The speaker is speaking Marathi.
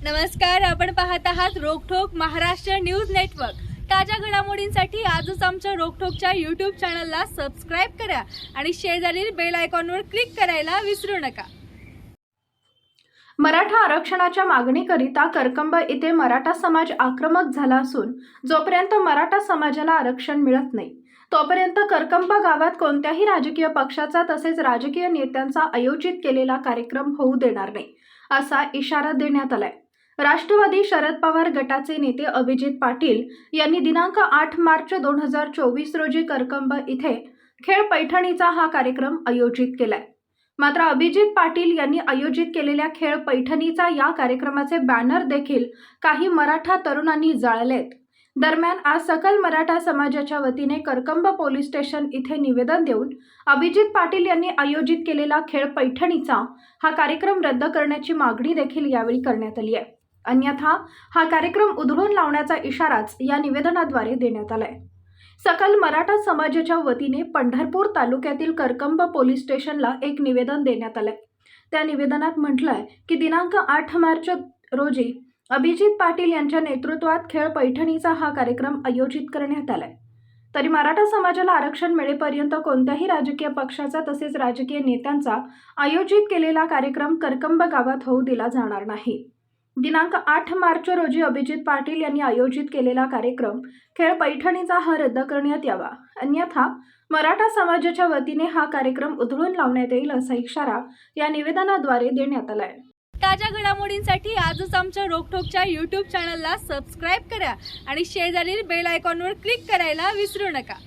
नमस्कार, आपण पाहत आहात रोकठोक महाराष्ट्र न्यूज नेटवर्क। ताज्या घडामोडींसाठी आजच आमच्या रोकठोकच्या YouTube चॅनलला सबस्क्राइब करा आणि शेजारील बेल आयकॉनवर क्लिक करायला विसरू नका। मराठा आरक्षणाच्या मागणीकरिता करकंब येथे मराठा समाज आक्रमक झाला असून जोपर्यंत मराठा समाजाला आरक्षण मिळत नाही तोपर्यंत करकंब गावात कोणत्याही राजकीय पक्षाचा तसेच राजकीय नेत्यांचा आयोजित केलेला कार्यक्रम होऊ देणार नाही असा इशारा देण्यात आलाय। राष्ट्रवादी शरद पवार गटाचे नेते अभिजित पाटील यांनी दिनांक 8 मार्च 2024 रोजी करकंब इथे खेळ पैठणीचा हा कार्यक्रम आयोजित केलाय। मात्र अभिजित पाटील यांनी आयोजित केलेल्या खेळ पैठणीचा या कार्यक्रमाचे बॅनर देखील काही मराठा तरुणांनी जाळलेत। दरम्यान आज सकल मराठा समाजाच्या वतीने करकंब पोलीस स्टेशन इथे निवेदन देऊन अभिजित पाटील यांनी आयोजित केलेला खेळ पैठणीचा हा कार्यक्रम रद्द करण्याची मागणी देखील यावेळी करण्यात आली आहे। अन्यथा हा कार्यक्रम उधळून लावण्याचा इशाराच या निवेदनाद्वारे देण्यात आलाय। सकल मराठा समाजाच्या वतीने पंढरपूर तालुक्यातील करकंब पोलीस स्टेशनला एक निवेदन देण्यात आलंय। त्या निवेदनात म्हटलंय की दिनांक 8 मार्च रोजी अभिजित पाटील यांच्या नेतृत्वात खेळ पैठणीचा हा कार्यक्रम आयोजित करण्यात आलाय। तरी मराठा समाजाला आरक्षण मिळेपर्यंत कोणत्याही राजकीय पक्षाचा तसेच राजकीय नेत्यांचा आयोजित केलेला कार्यक्रम करकंब गावात होऊ दिला जाणार नाही। दिनांक 8 मार्च रोजी अभिजित पाटील यांनी आयोजित केलेला कार्यक्रम खेळ पैठणीचा हा रद्द करण्यात यावा, अन्यथा मराठा समाजाच्या वतीने हा कार्यक्रम उधळून लावण्यात येईल असा इशारा या निवेदनाद्वारे देण्यात आलाय। ताज्या घडामोडींसाठी आजच आमच्या रोकठोकच्या YouTube चॅनलला सबस्क्राइब करा आणि शेजारील बेल आयकॉनवर क्लिक करायला विसरू नका।